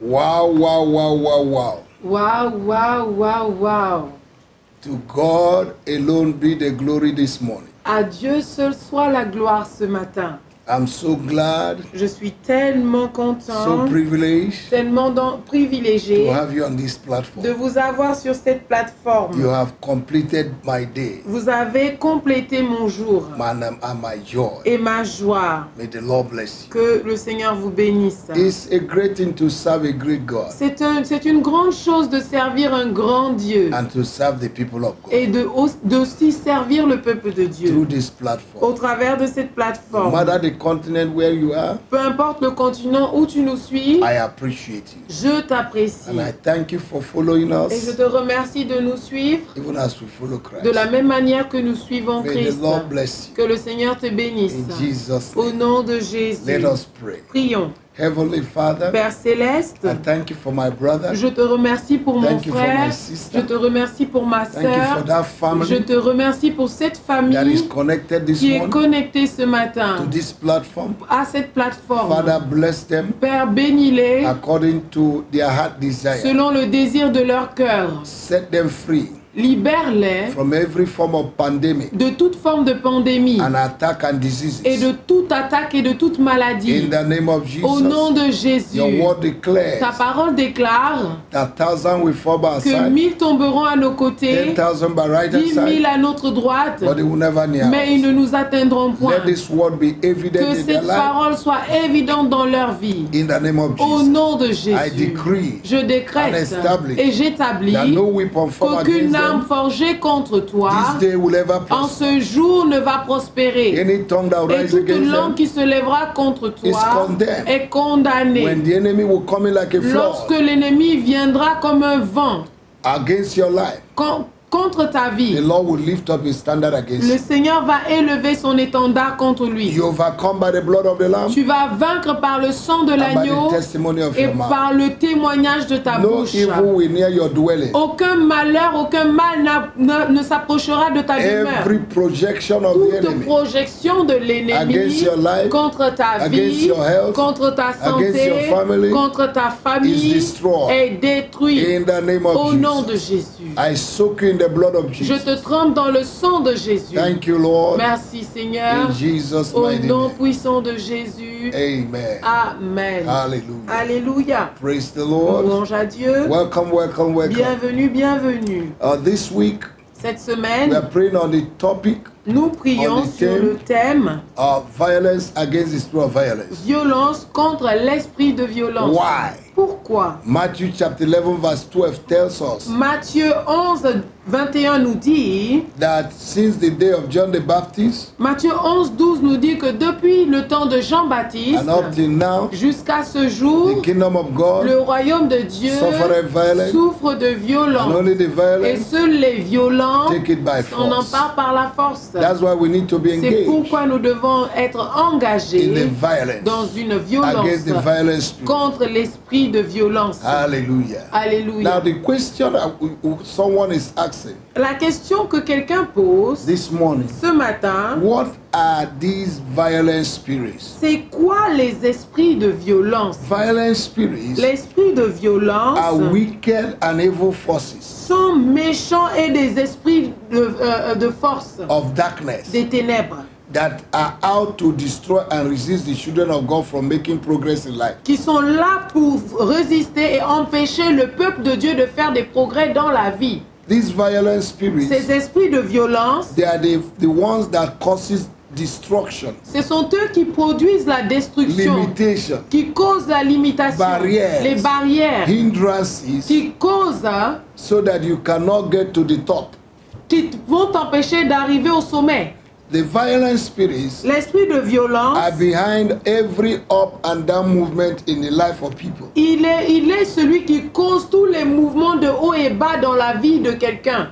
Wow, wow, wow, wow, wow. Wow, wow, wow, wow. To God alone be the glory this morning. À Dieu seul soit la gloire ce matin. I'm so glad, Je suis tellement so content, privileged tellement privilégié to have you on this de platform. vous avoir sur cette plateforme. You have completed my day Vous avez complété mon jour and my joy. et ma joie. May the Lord bless you. Que le Seigneur vous bénisse. It's a great thing to serve a great God C'est une grande chose de servir un grand Dieu and to serve the people of God et d'aussi servir le peuple de Dieu through this au platform. travers de cette No plateforme. matter the continent where you are, Peu importe le continent où tu nous suis, I appreciate you. je t'apprécie. And I thank you for following Et je us, te remercie de nous suivre even as we follow de la Christ. même manière que nous suivons May the Christ. Lord bless you. Que le Seigneur te bénisse. In Jesus' Au name, nom de Jésus. let us pray. Prions. Heavenly Father, Père Céleste, I thank you for my brother. je te remercie pour mon Thank you for my frère. sister. Je te remercie pour ma Thank you for sœur. that Je family te remercie pour cette that is famille connected this qui est morning connectée ce to matin this platform. à cette plateforme. Father, bless them Père, bénis-les according to their heart desire. selon le désir de leur cœur. Set them free Libère-les from every form of pandemic de toute forme de pandémie and attack and diseases. et de toute attaque et de toute maladie. In the name of Au nom Jesus, de Jésus, your word declares ta parole déclare that 1,000 will fall by our que side, 1000 tomberont à nos côtés, 10,000 by right hand 10 000 side, à notre droite, but they will never near mais ils us. ne nous atteindront point. Let this word be evident Que in their cette life. parole soit évidente dans leur vie. In the name of Au Jesus, nom de I Jésus, decree je and décrète establish et j'établis that no weapon formed qu'aucune against arme them forgée contre toi this day will ever en prosper. ce jour ne va prospérer. Any tongue that will Et rise toute against langue them qui se lèvera contre is toi condemned. est condamnée. when the enemy will come in like a Lorsque flood l'ennemi viendra comme un vent against your life, contre ta the vie, Lord will lift up his standard against le you. Seigneur va élever son étendard contre lui. You overcome by the blood of the Lamb Tu vas vaincre par le sang de and by l'agneau the testimony of et your mouth. par le témoignage de ta No bouche. evil will near your dwelling. Aucun malheur, aucun mal ne s'approchera de ta demeure. Every projection of the Toute enemy projection de against l'ennemi your life, contre ta against vie, your health, contre ta against santé, your family contre ta famille is destroyed. est détruite. in the name of Au nom de Jesus. Jésus. I soak you in the blood of Je Jesus. te trempe dans le sang de Jésus. Thank you, Lord. Merci Seigneur. In Jesus' Au mighty nom name. puissant de Jésus. Amen. Amen. Hallelujah. Alléluia. Praise the Lord. Louange à Dieu. Welcome, welcome, welcome. Bienvenue, bienvenue. This week, Cette we semaine, are praying on the topic nous prions on the sur le thème of violence against the spirit of violence. violence contre l'esprit de violence. Why? Pourquoi? Matthew chapter 11 verse 12 tells us Matthieu 11, 21 nous dit, that since the day of John the Baptist Matthieu 11, 12 nous dit que depuis le temps de Jean-Baptiste and up till now, jusqu'à ce jour, the kingdom of God le royaume de Dieu suffered violence, souffre de and violence. only the Et violence seuls les violents take it by on en force. part par la force. That's why we need to be C'est engaged pourquoi nous devons être in the engagés dans violence une violence against the violent spirit. contre l'esprit de violence. Hallelujah. Now Alléluia. the question that someone is asking La question que quelqu'un pose this morning, ce matin, what are these violent spirits? c'est quoi les esprits de violence? Violent spirits L'esprit de violence are wicked and evil forces sont méchants et des esprits de force, of darkness des ténèbres, that are out to destroy and resist the children of God from making progress in life. qui sont là pour résister et empêcher le peuple de Dieu de faire des progrès dans la vie. These violent spirits, Ces esprits de violence, they are the ones that causes destruction, ce sont eux qui produisent la destruction, limitation, qui causent la limitation, Barrières. les barrières, hindrances, qui causent, so that you cannot get to the top. qui vont t'empêcher d'arriver au sommet. The violent spirits L'esprit de violence, are behind every up and down movement in the life of people. il est celui qui cause tous les mouvements de haut et bas dans la vie de quelqu'un.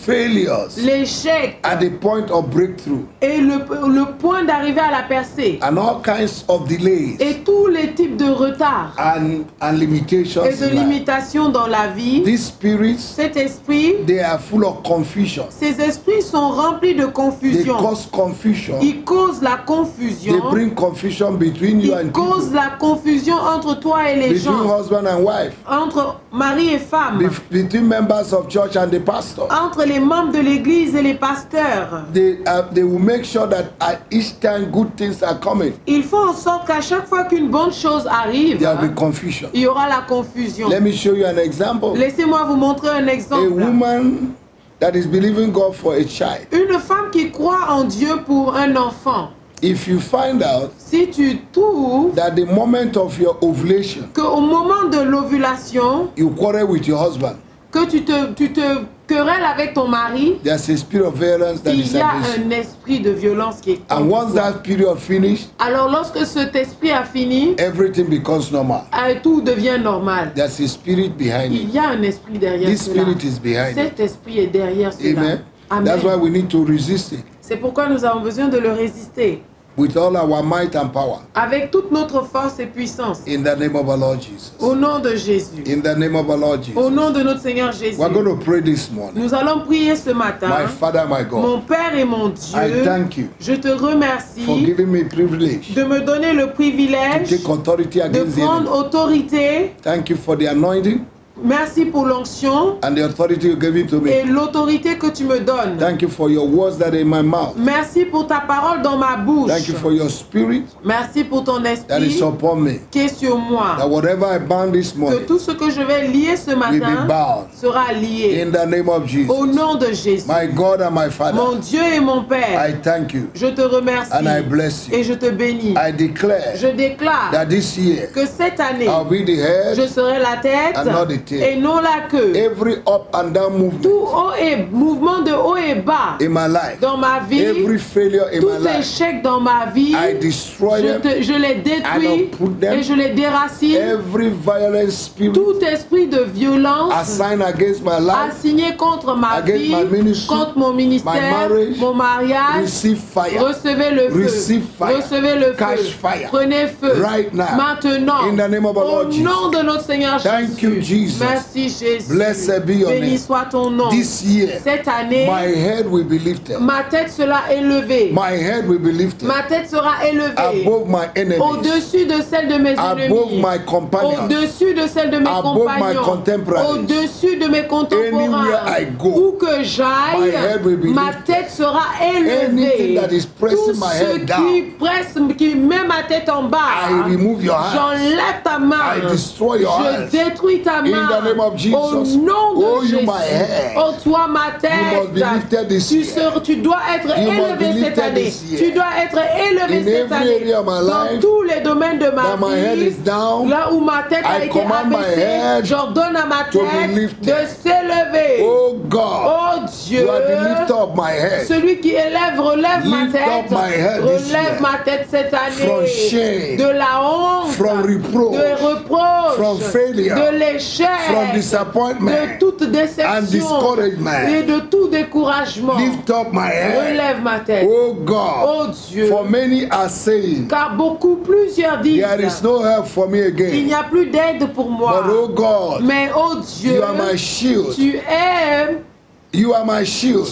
failures l'échec at the point of breakthrough, et le point d'arriver à la percée and all kinds of delays et tous les types de retards and limitations et de in life. limitations dans la vie, These spirits, cet esprit, they are full of confusion. ces esprits sont remplis de They confusion. cause confusion. Ils causent la They confusion. bring confusion between you Ils and causent people, la confusion entre toi et les between gens, husband and wife, entre mari et femme, between members of church and the pastor. entre les membres de l'église et les pasteurs. They will make sure that at each time good things are coming, Il faut en sorte qu'à chaque fois qu'une bonne chose arrive, there will be confusion. il y aura la confusion. Let me show you an example. Laissez-moi vous montrer un A exemple. woman that is believing God for a child. Une femme qui croit en Dieu pour un enfant, If you find out si tu trouves that the moment of your ovulation, qu'au moment de l'ovulation, you quarrel with your husband, que tu te querelles avec ton mari, there's a spirit of violence that il is y a against you. un esprit de violence qui est And contre once toi. that period finished, Alors lorsque cet esprit a fini, everything becomes normal. tout devient normal. There's a spirit behind Il it. y a un esprit derrière This cela. spirit is behind it. Cet esprit est derrière cela. Amen. Amen. That's why we need to resist it C'est pourquoi nous avons besoin de le résister with all our might and power. avec toute notre force et puissance. In the name of our Lord Jesus. Au nom de Jésus. In the name of our Lord Au Jesus. nom de notre Seigneur Jésus. We're going to pray this morning. Nous allons prier ce matin. My Father, my God, Mon Père et mon I Dieu, thank you je te remercie for giving me privilege de me donner le to privilège take authority de against the enemy. prendre autorité. Thank you for the anointing Merci pour l'onction and the authority you gave it to et me. l'autorité que tu me donnes. Thank you for your words that are in my mouth. Merci pour ta parole dans ma bouche. Thank you for your spirit Merci pour ton that is esprit upon me. qui est sur moi. That whatever I bound this Que morning tout ce que je vais lier ce will be matin bound. sera lié. In the name of Au Jesus. nom de Jésus. My God and my Mon Father, Dieu et mon Père, I thank you je te remercie and I bless et you. je te bénis. I declare Je déclare that this year que cette année, I'll be the je head. serai la tête and not the tail. et non la queue. Every up and down Tout movement haut et mouvement de haut et bas in my life, dans ma vie, every failure in my tout life, échec dans ma vie, I destroy them. je les détruis I uproot them. et je les déracine. Every violent spirit Tout esprit de violence assigned against my life, assigné contre ma against vie, my ministry, contre mon ministère, my marriage, mon mariage, receive fire. recevez le feu. Receive fire. Recevez le Catch feu. fire. Prenez feu. Right now. Maintenant. In the name of our Au Lord Jesus. nom de notre Seigneur Thank Jésus. you, Jesus. Merci Jésus. Blessed be your Béni name. soit ton nom. This year, Cette année, my head will be lifted. ma tête sera élevée. My head will be lifted Ma tête sera élevée. above my enemies, Au-dessus de celle de mes above ennemis. my companions. Au-dessus de celle de mes Above my compagnons. contemporaries. Au-dessus de mes contemporains. Anywhere I go, Où que j'aille, my head will be ma lifted. tête sera élevée. Anything that is pressing Tout my ce head down, qui met ma tête en bas, I remove your hands. j'enlève ta main. I destroy your Je hands. détruis ta main. In the name of Jesus. Au nom de Oh, you Jésus. my head. Oh, toi ma tête. You must be lifted this tu, year. tu dois être You must be élevé cette lifted année. this year. Tu dois être élevé In cette every année. area of my Dans life, tous les domaines de ma that my head vie. is down, Là où ma tête a I été command my abaissée, head j'ordonne à ma to be tête lifted. de s'élever. Oh God, Oh Dieu, you are the lifter of my head. celui qui élève, relève ma Lift tête. up my head this Relève year. ma tête cette From année. shame, De la honte, from reproach, de reproche, from failure, de l'échec, from disappointment, de toute and déception discouragement. et de tout découragement. Lift up my head. Relève ma tête. Oh God, Oh Dieu, for many are saying, car plusieurs disent, there is no help for me il again. n'y a plus d'aide pour moi. But oh God, Mais oh Dieu, you are my shield. tu es You are my shield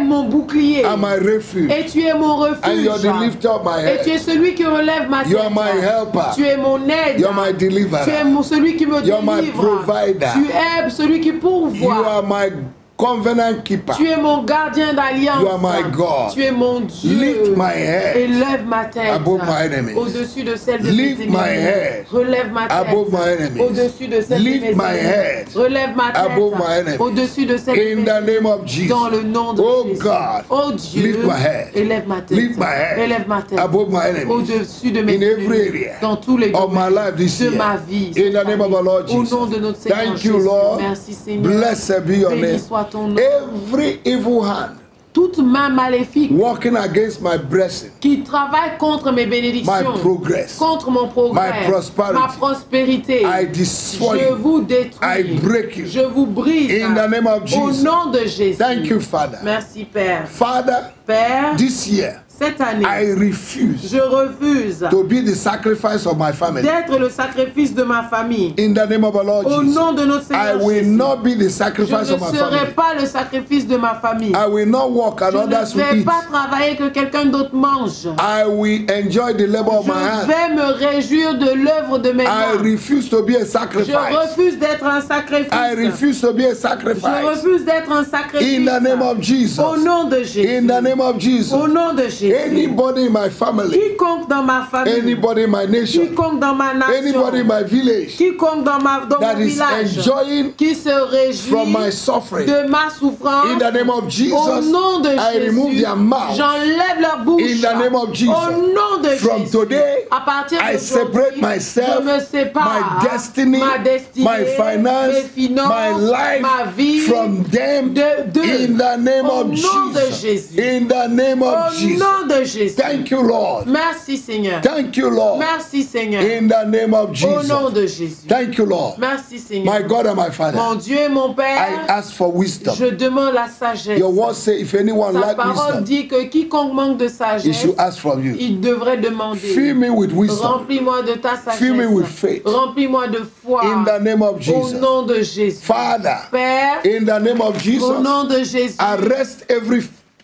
mon bouclier. and my refuge. Et tu es mon refuge. And you are the lifter of my Et tu head. es celui qui relève ma tête. You are my helper. Tu es mon aide. You are my deliverer. Tu es celui qui me You are my délivre. provider. Tu es celui qui You pourvoit. are my covenant keeper. Tu es mon gardien d'alliance. You are my God. Tu es mon Dieu. Lift my head Élève ma tête above my enemies. au-dessus de celle de Lift mes my ennemis. head Relève ma tête above my enemies. au-dessus de celle Lift de mes my ennemis. head Relève ma tête above my enemies. au-dessus de celle de In mes the ennemis. name of Jesus. Dans le nom de Oh Jésus. God. Oh Dieu, Lift my head. élève ma tête. Lift my head Élève ma tête above my enemies. au-dessus de mes In every ennemis. area Dans tous les of my domaines life this de year. ma vie. In the name of our Lord Au Jesus. nom de notre Seigneur Thank you, Jésus. Lord. Merci Seigneur. Blessed be your Béni name. soit ton nom. Every evil hand toute main maléfique working against my blessing, qui travaille contre mes bénédictions, my progress, contre mon progrès, my prosperity, ma prospérité, I destroy je you. vous I détruis, break you. je vous brise In the name of au Jesus. nom de Jésus. Thank you, Father. Merci Père. Father, Père, this year, cette année, I refuse je refuse to be the sacrifice of my family. d'être le sacrifice de ma famille. In the name of our Lord Au Jesus, nom de notre I Seigneur will Jésus, not be the je sacrifice ne of my serai family. pas le sacrifice de ma famille. I will not work and Je others ne will vais eat. pas travailler que quelqu'un d'autre mange. I will enjoy the labor of Je my hand. vais me réjouir de l'œuvre de mes I mains. refuse to be a Je sacrifice. refuse d'être un sacrifice. I refuse to be a Je sacrifice. refuse d'être un sacrifice. In the name of Jesus. Au nom de Jésus. In the name of Jesus. Au nom de Jésus. Anybody in my family, Quiconque dans ma famille, anybody in my nation, quiconque dans ma nation, anybody in my village quiconque dans that mon is village, enjoying qui se réjouit from my suffering, de ma souffrance, in the name of au Jesus, nom de I remove Jésus, their mouth. j'enlève leur bouche. In the name of Jesus. Au nom de From Jésus. today, À partir I d'aujourd'hui, separate myself, je me sépare, my destiny, ma destinée, my finance, mes finances, my life ma vie, from them de- in the name au of nom de Jesus. Jésus. In the name of Au Jesus. nom de Jésus. Thank you, Lord. Merci Seigneur. Thank you, Lord. Merci Seigneur. In the name of Au nom Jesus. de Jésus. Thank you, Lord. Merci Seigneur. My God and my Mon Father, Dieu et mon I Père, ask for wisdom. je demande la sagesse. Your word say if anyone Ta lack parole wisdom, dit que quiconque manque de he sagesse, should ask from you. il devrait demander. Fill me with wisdom. Remplis-moi de ta Fill me with sagesse. faith. Remplis-moi de foi. In the name of Au Jesus. nom de Jésus. Father, Père, in the name of au Jesus, nom de Jésus, arrest every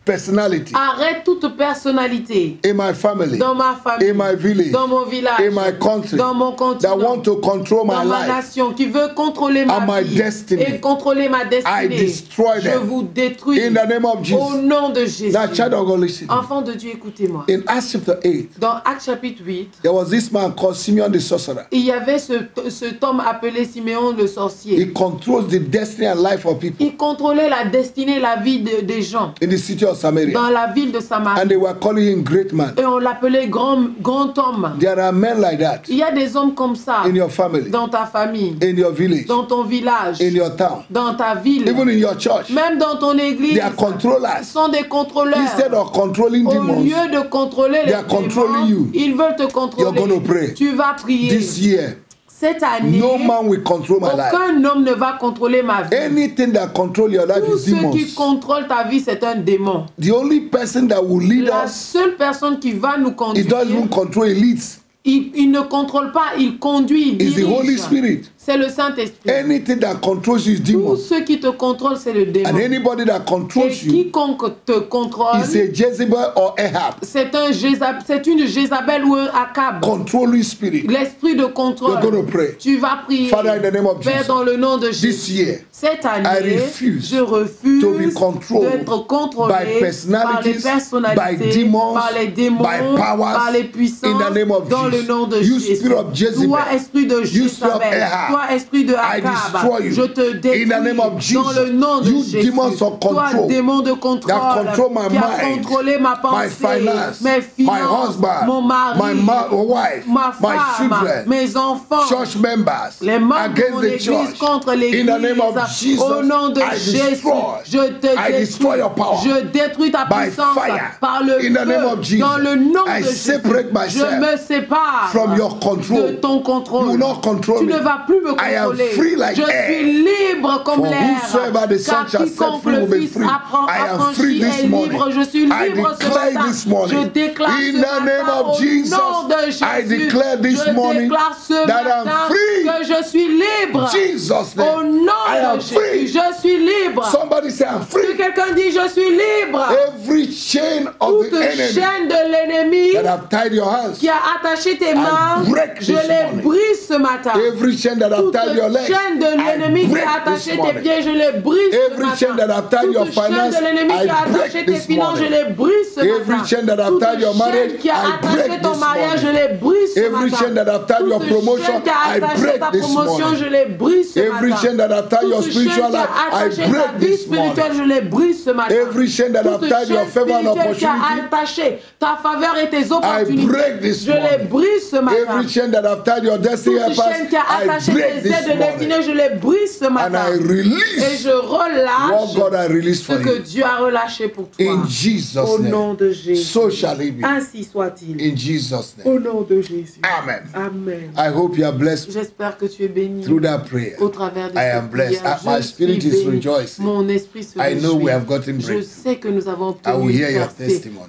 personality arrête toute personnalité in my family, dans ma famille, in my village, dans mon village, in my country, dans mon that continent, want to control my dans ma life. nation, qui veut contrôler ma and my vie destiny. et contrôler ma I destinée. destroy Je them. vous détruis In the name of au Jesus. nom de Jésus. Now, child of God, listen. Enfant de Dieu, écoutez-moi. In Acts chapter 8, Dans Actes chapitre 8, there was this man called Simeon the sorcerer. il y avait cet homme appelé Siméon le sorcier. He controls the destiny and life of people Il contrôlait la destinée, la vie des gens in the city of Samaria. dans la ville de Samarie. And they were calling him great man. Et on l'appelait grand homme. There are men like that Il y a des hommes comme ça in your family, dans ta famille, in your village, dans ton village, in your town, dans ta ville, even in your church. même dans ton église. They are Ils controllers. sont des contrôleurs. Instead of controlling Au demons, lieu de contrôler they les are controlling démons, you. ils veulent te You're contrôler. gonna pray. Tu vas prier. this year, Cette année, no man will control my life. aucun homme ne va contrôler ma vie. Anything that control your life Tout is ce qui demons. contrôle ta vie, c'est un démon. The only person that will lead La us, seule personne qui va nous it conduire, doesn't even control, it leads. il ne contrôle pas, il conduit, il It's the Holy dirige. Spirit. C'est le Saint-Esprit. Anything that controls you is Tout demons. ce qui te contrôle, c'est le démon. And anybody that Et controls you quiconque te contrôle, is a Jezebel or Ahab. c'est une Jézabel ou un Akab. Controlling spirit. L'esprit de contrôle. You're going to pray. Tu vas prier. Father, in the name of Père, Jesus, dans le nom de this Jésus. year, Cette année, I refuse je refuse to be controlled d'être contrôlé by personalities, par les personnalités, by demons, par les démons, by powers, par les puissances, in the name of dans Jesus. le nom de You Jésus. spirit of Jezebel, Toi, esprit de you spirit of Jézabel, Ahab, toi, esprit de I Akab, destroy you. je te détruis In the name of Jesus. dans le nom de You Jésus. demons of Toi, control démon de contrôle, that control my qui a mind, contrôlé ma my pensée, finance, mes my finances, husband, mon mari, my wife, ma my femme, children, mes enfants, church members, les membres de against mon the église church. contre In l'église. the name of Jesus, Au nom de I Jésus, destroy. je te I destroy your power. Je détruis ta By puissance fire. par le In the name feu. of Jesus, Dans le nom I de Jésus, separate myself je me sépare from your control. de ton contrôle. You will not control Tu me. ne vas plus me I am contrôler. free like je air. suis libre comme For l'air. whosoever the Son Car shall set quiconque free le will be Fils free. I am affranchi free this est morning. libre. Je suis I libre ce declare matin. this morning. Je déclare In ce the matin name of au Jesus, nom de Jésus. I declare this je morning déclare ce that I'm matin free. que je suis libre. Jesus' name. Au nom I am de Jésus, free. je suis libre. Somebody say I'm Que free. quelqu'un dit je suis libre. Every chain of Toute the enemy chaîne de l'ennemi that have tied your hands, qui a attaché tes mains, break je this les morning. brise ce matin. every chain that have Toute tied your legs, chaîne de I l'ennemi qui break a this attaché tes morning. pieds, je les brise Every ce chain matin. that have tied your Toute chaîne finance, de l'ennemi I qui a break attaché tes this finances, je morning. les brise ce Every matin. chain that have Toute tied your marriage, chaîne qui a I attaché break ton this mariage, je morning. les brise ce Every matin. chain that have tied your Toute promotion, chaîne qui a I attaché break ta this promotion, morning. je les brise ce Every matin. chain that have tied your your Toute chaîne qui spiritual a life, I attaché ta break vie this spirituelle, morning. je les brise ce matin. Every chain that have Toute tied your chaîne favor and spirituelle qui a opportunity, attaché ta faveur et tes I opportunités, break this je les morning. brise ce matin. Every chain that have tied your destiny Toute helpers, chaîne qui a I attaché break tes this aides de destinée, morning. je les brise ce And matin. I Et release je relâche what God has released ce for que you. Dieu a relâché pour toi. In Jesus' Au nom name. de Jésus. So shall it be. Ainsi soit-il. In Jesus' Au name. nom de Jésus. Amen. Amen. I hope you are blessed J'espère que tu es béni through that prayer. au travers de I cette am blessed. prière. My Je spirit suis is béni. rejoicing. Mon esprit se I know réjouit. we have gotten Je breakthrough. sais que nous avons I obtenu will une hear your percée. testimony.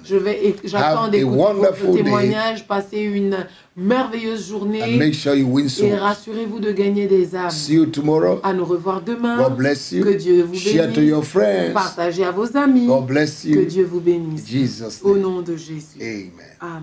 J'attends Have a d'écouter wonderful votre day. témoignage. Passez une merveilleuse And journée. make sure you win Et souls. rassurez-vous de gagner des âmes. See you tomorrow. À nous revoir demain. God bless you. Que Dieu vous Share to bénisse. your friends. Partagez à vos amis. God bless Que you. Dieu vous bénisse. In Jesus' Au name. nom de Jésus. Amen. Amen.